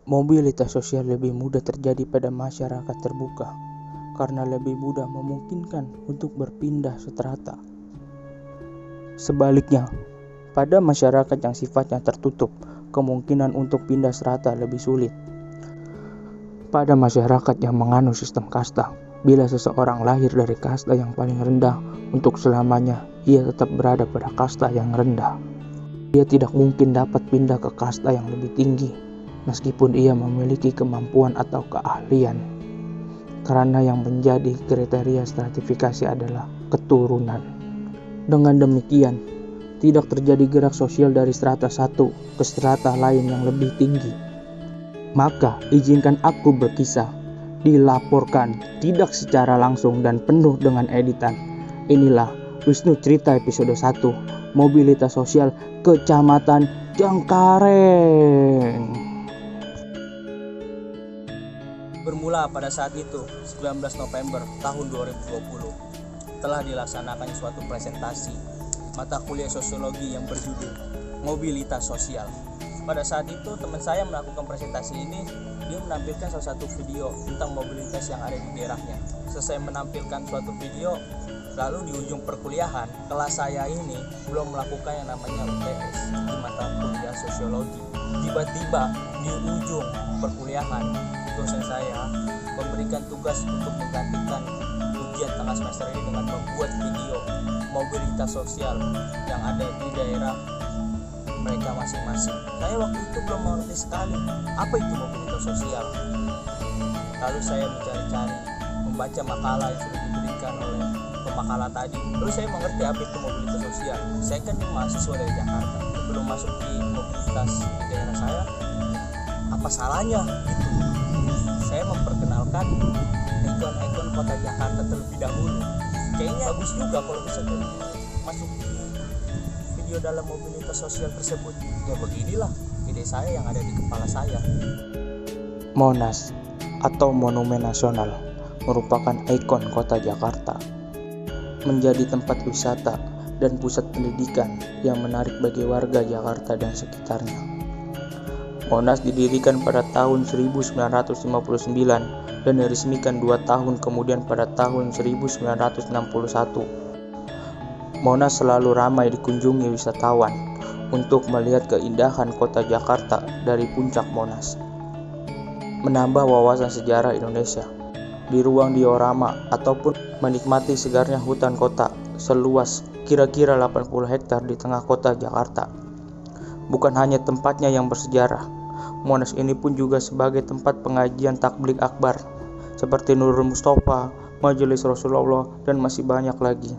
Mobilitas sosial lebih mudah terjadi pada masyarakat terbuka karena lebih mudah memungkinkan untuk berpindah strata. Sebaliknya, pada masyarakat yang sifatnya tertutup, kemungkinan untuk pindah strata lebih sulit. Pada masyarakat yang menganut sistem kasta, bila seseorang lahir dari kasta yang paling rendah, untuk selamanya ia tetap berada pada kasta yang rendah. Ia tidak mungkin dapat pindah ke kasta yang lebih tinggi, meskipun ia memiliki kemampuan atau keahlian. Karena yang menjadi kriteria stratifikasi adalah keturunan. Dengan demikian, tidak terjadi gerak sosial dari strata satu ke strata lain yang lebih tinggi. Maka izinkan aku berkisah, dilaporkan tidak secara langsung dan penuh dengan editan. Inilah Wisnu Cerita episode 1, Mobilitas Sosial Kecamatan Cengkareng. Bermula pada saat itu, 19 November tahun 2020, telah dilaksanakan suatu presentasi mata kuliah sosiologi yang berjudul Mobilitas Sosial. Pada saat itu teman saya melakukan presentasi ini, dia menampilkan salah satu video tentang mobilitas yang ada di daerahnya. Selesai menampilkan suatu video, lalu di ujung perkuliahan, kelas saya ini belum melakukan yang namanya UTS di mata kuliah sosiologi. Tiba-tiba di ujung perkuliahan, dosen saya memberikan tugas untuk menggantikan ujian tengah semester ini dengan membuat video mobilitas sosial yang ada di daerah mereka masing-masing. Saya waktu itu belum mengerti sekali apa itu mobilitas sosial. Lalu saya mencari-cari, membaca makalah yang sudah diberikan oleh pemakalah tadi. Lalu saya mengerti apa itu mobilitas sosial. Saya kan mahasiswa dari Jakarta, sebelum masuk di mobilitas di daerah saya, apa salahnya gitu. Saya memperkenalkan ikon-ikon kota Jakarta terlebih dahulu. Kayaknya bagus juga kalau bisa masuk di video dalam mobilitas sosial tersebut. Ya beginilah ide saya yang ada di kepala saya. Monas atau Monumen Nasional merupakan ikon kota Jakarta. Menjadi tempat wisata dan pusat pendidikan yang menarik bagi warga Jakarta dan sekitarnya. Monas didirikan pada tahun 1959 dan diresmikan 2 tahun kemudian pada tahun 1961. Monas selalu ramai dikunjungi wisatawan untuk melihat keindahan kota Jakarta dari puncak Monas. Menambah wawasan sejarah Indonesia di ruang diorama ataupun menikmati segarnya hutan kota seluas kira-kira 80 hektar di tengah kota Jakarta. Bukan hanya tempatnya yang bersejarah, Monas ini pun juga sebagai tempat pengajian takbir akbar seperti Nurul Mustafa, Majelis Rasulullah, dan masih banyak lagi.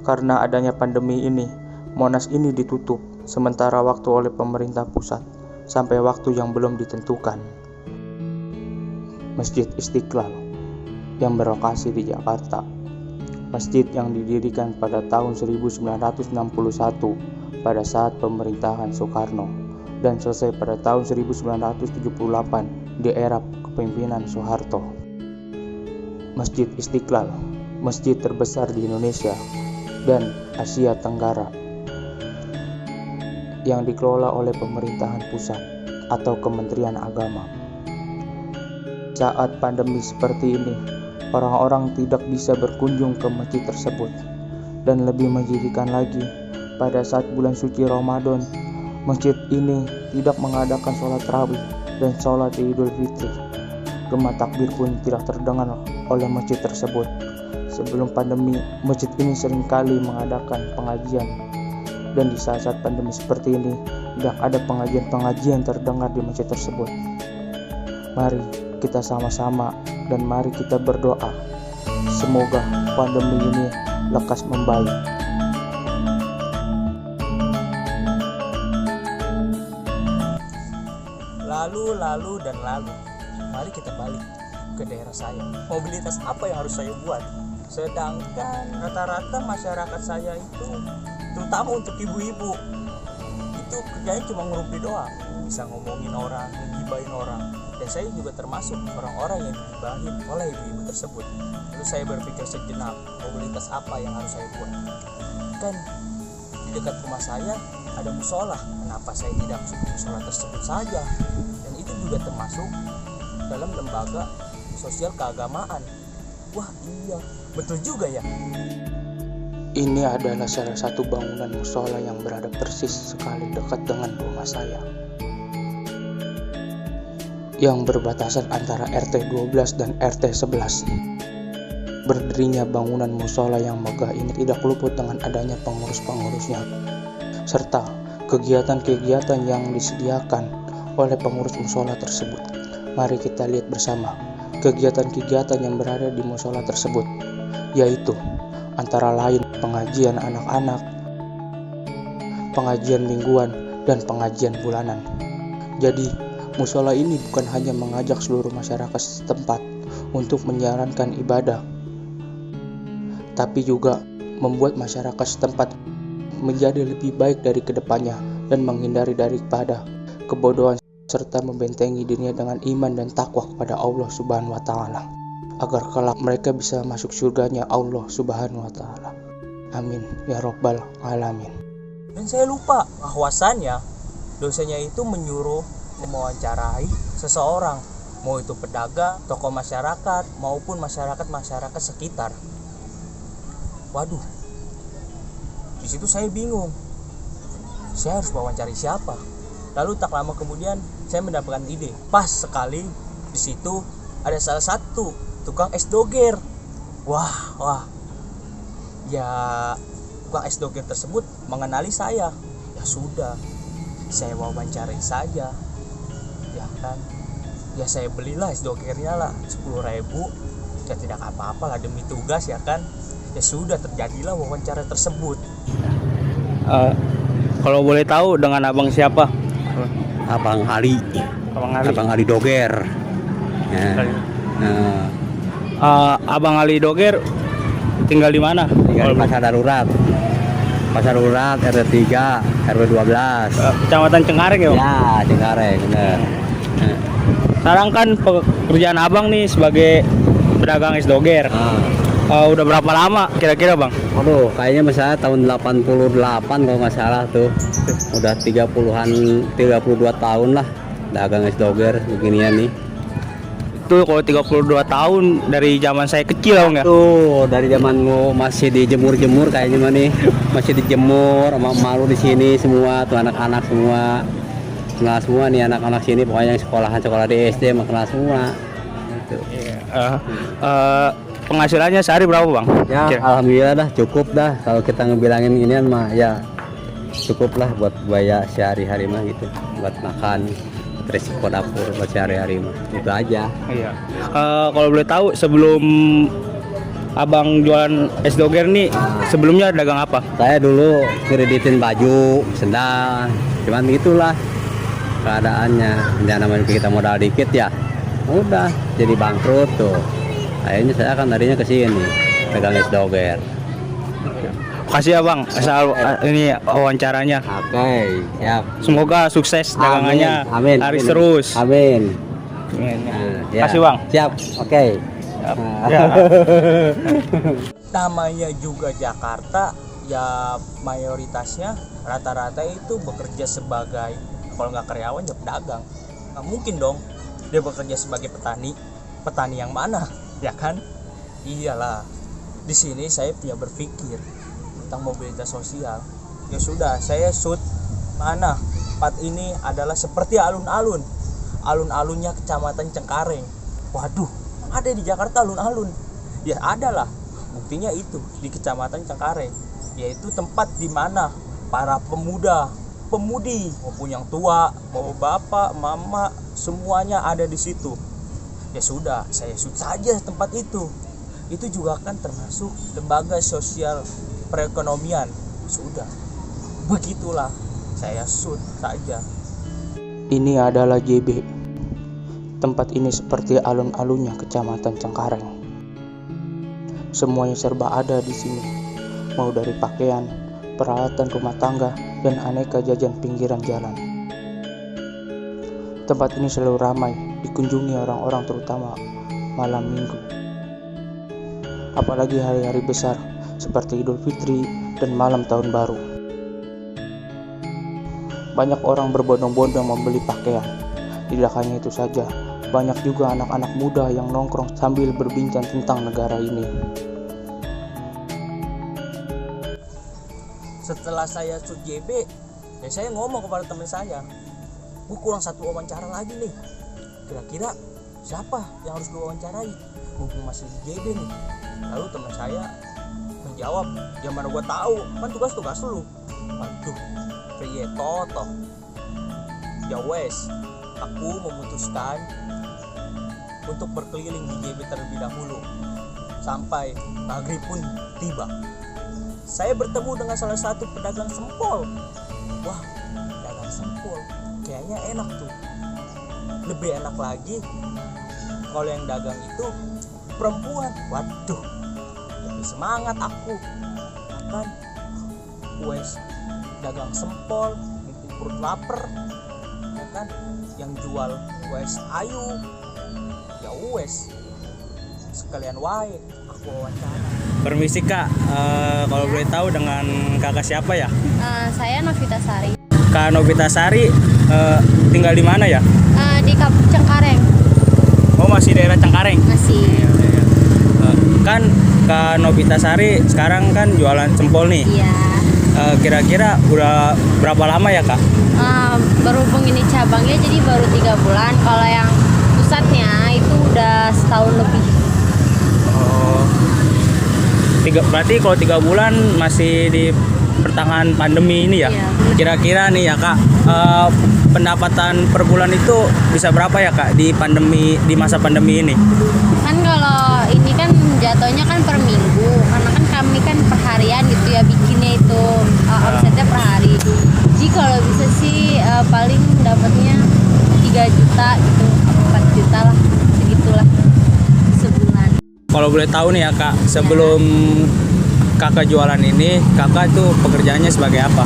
Karena adanya pandemi ini, Monas ini ditutup sementara waktu oleh pemerintah pusat sampai waktu yang belum ditentukan. Masjid Istiqlal yang berlokasi di Jakarta. Masjid yang didirikan pada tahun 1961 pada saat pemerintahan Soekarno dan selesai pada tahun 1978 di era kepemimpinan Soeharto. Masjid Istiqlal, masjid terbesar di Indonesia dan Asia Tenggara yang dikelola oleh pemerintahan pusat atau Kementerian Agama. Saat pandemi seperti ini, orang-orang tidak bisa berkunjung ke masjid tersebut. Dan lebih menjadikan lagi, pada saat bulan suci Ramadan, masjid ini tidak mengadakan sholat tarawih dan sholat Idul Fitri. Gema takbir pun tidak terdengar oleh masjid tersebut. Sebelum pandemi, masjid ini seringkali mengadakan pengajian. Dan di saat-saat pandemi seperti ini, tidak ada pengajian-pengajian terdengar di masjid tersebut. Mari kita sama-sama dan mari kita berdoa. Semoga pandemi ini lekas membaik. Lalu, mari kita balik ke daerah saya. Mobilitas apa yang harus saya buat? Sedangkan rata-rata masyarakat saya itu, terutama untuk ibu-ibu, itu kerjanya cuma ngerumpi doang, bisa ngomongin orang, ngegibahin orang. Dan saya juga termasuk orang-orang yang digibahin oleh ibu-ibu tersebut. Lalu saya berpikir sejenak, mobilitas apa yang harus saya buat? Kan di dekat rumah saya ada musola, kenapa saya tidak masuk musola tersebut saja? Dan itu juga termasuk dalam lembaga sosial keagamaan. Wah iya, betul juga ya. Ini adalah salah satu bangunan musola yang berada persis sekali dekat dengan rumah saya, yang berbatasan antara RT 12 dan RT 11. Berdirinya bangunan musola yang megah ini tidak luput dengan adanya pengurus-pengurusnya, serta kegiatan-kegiatan yang disediakan oleh pengurus musola tersebut. Mari kita lihat bersama kegiatan-kegiatan yang berada di musola tersebut, yaitu antara lain pengajian anak-anak, pengajian mingguan, dan pengajian bulanan. Jadi, musola ini bukan hanya mengajak seluruh masyarakat setempat untuk menjalankan ibadah, tapi juga membuat masyarakat setempat menjadi lebih baik dari kedepannya dan menghindari daripada kebodohan serta membentengi dirinya dengan iman dan takwa kepada Allah Subhanahu wa Ta'ala, agar kelak mereka bisa masuk surganya Allah Subhanahu wa Ta'ala. Amin ya Rabbal Alamin. Dan saya lupa bahwasannya dosennya itu menyuruh mewawancarai seseorang, mau itu pedagang, tokoh masyarakat, maupun masyarakat sekitar. Waduh, di situ saya bingung. Saya harus wawancari siapa? Lalu tak lama kemudian saya mendapatkan ide. Pas sekali di situ ada salah satu tukang es doger. Wah. Ya, tukang es doger tersebut mengenali saya. Ya sudah, saya wawancarai saja. Ya kan? Ya saya belilah es dogernya lah 10.000. Ya tidak apa-apa lah demi tugas ya kan. Ya sudah, terjadilah wawancara tersebut. Kalau boleh tahu dengan abang siapa? Abang Ali. Abang Ali Doger. Ya. Abang Ali Doger tinggal di mana? Tinggal di Pasar Darurat RT 3 RW 12. Kecamatan Cengkareng ya, Bang? Ya, Cengkareng, benar. Sekarang kan pekerjaan abang nih sebagai pedagang es doger. Udah berapa lama kira-kira, Bang? Aduh, kayaknya misalnya tahun 88 kalau nggak salah tuh. Udah 32 tahun lah dagang es doger beginian nih. Itu kalau 32 tahun dari zaman saya kecil, Bang ya? Tuh, dari zaman lo masih dijemur-jemur kayaknya mah nih. Masih dijemur sama malu di sini semua tuh anak-anak semua. Kenal semua nih anak-anak sini, pokoknya yang sekolah di SD mah kenal semua. Gitu. Penghasilannya sehari berapa, Bang? Ya, alhamdulillah dah cukup dah. Kalau kita ngebilangin inian mah ya cukup lah buat biaya sehari-hari mah gitu, buat makan, resiko dapur buat sehari-hari mah itu aja. Iya. Kalau boleh tahu sebelum abang jualan es doger nih, sebelumnya dagang apa? Saya dulu kreditin baju, sendal, cuman itulah keadaannya. Dan namanya kita modal dikit ya, udah jadi bangkrut tuh. Akhirnya saya akan tadinya ke sini dagang es doger. Makasih ya, Bang, asal ini wawancaranya. Oke, siap. Semoga sukses dagangannya. Amin. Laris terus. Amin. Ya. Kasih, Bang. Siap. Oke. Ya. Namanya juga Jakarta, ya mayoritasnya rata-rata itu bekerja sebagai, kalau nggak karyawan ya pedagang. Nggak mungkin dong dia bekerja sebagai petani. Petani yang mana? Ya kan? Iyalah. Di sini saya punya berpikir tentang mobilitas sosial. Ya sudah, saya shoot mana tempat ini adalah seperti alun-alun. Alun-alunnya Kecamatan Cengkareng. Waduh, ada di Jakarta alun-alun. Ya ada lah. Buktinya itu di Kecamatan Cengkareng, yaitu tempat di mana para pemuda, pemudi maupun yang tua, mau bapak, mama, semuanya ada di situ. Ya sudah, saya shoot saja tempat itu. Itu juga kan termasuk lembaga sosial perekonomian. Sudah, begitulah saya shoot saja. Ini adalah JB. Tempat ini seperti alun-alunnya Kecamatan Cengkareng. Semuanya serba ada di sini, mau dari pakaian, peralatan rumah tangga, dan aneka jajan pinggiran jalan. Tempat ini selalu ramai dikunjungi orang-orang, terutama malam minggu. Apalagi hari-hari besar seperti Idul Fitri dan malam tahun baru. Banyak orang berbondong-bondong membeli pakaian, Tidak hanya itu saja, banyak juga anak-anak muda yang nongkrong sambil berbincang tentang negara ini. Setelah saya shoot JB, ya saya ngomong kepada teman saya, gue kurang satu wawancara lagi nih. Kira-kira siapa yang harus gue wawancarai? Mumpung masih di JB nih. Lalu teman saya menjawab, ya mana gue tahu, kan tugas lu. Waduh, priye toto. Ya wes, aku memutuskan untuk berkeliling di JB terlebih dahulu sampai maghrib pun tiba. Saya bertemu dengan salah satu pedagang sempol. Wah, pedagang sempol kayaknya enak tuh. Lebih enak lagi kalau yang dagang itu perempuan. Waduh, lebih semangat aku. Makan wes dagang sempol, mumpung perut lapar, ya kan? Yang jual wes ayu, ya wes sekalian wae aku wawancara. Permisi Kak, kalau boleh tahu dengan kakak siapa ya? Saya Novita Sari. Kak Novita Sari tinggal di mana ya? Di Cengkareng. Oh, masih daerah Cengkareng? Masih. Kan Kak Novita Sari sekarang kan jualan sempol nih. Iya. Kira-kira udah berapa lama ya Kak? Berhubung ini cabangnya jadi baru 3 bulan. Kalau yang pusatnya itu udah setahun lebih. Oh, berarti kalau 3 bulan masih di pertengahan pandemi ini ya? Iya. Kira-kira nih ya Kak, pendapatan per bulan itu bisa berapa ya Kak di masa pandemi ini? Kan kalau ini kan jatuhnya kan per minggu, karena kan kami kan per harian gitu ya bikinnya itu omsetnya per hari. Jadi kalau bisa sih paling dapatnya 3 juta gitu, 4 juta lah, segitulah sebulan. Kalau boleh tahu nih ya Kak, sebelum Kakak jualan ini, Kakak itu pekerjaannya sebagai apa?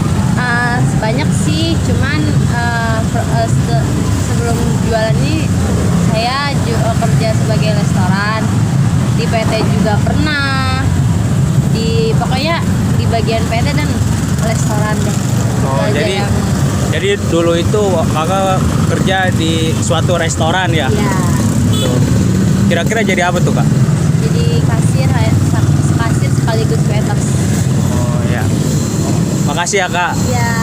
Banyak sih, cuman sebelum jualan ini saya kerja sebagai restoran, di PT juga pernah, pokoknya di bagian PT dan restoran deh. Oh, jadi dulu itu Kakak kerja di suatu restoran ya? Iya. Tuh. Kira-kira jadi apa tuh Kak? Jadi kasir sekaligus waiters. Oh ya. Makasih ya Kak. Iya.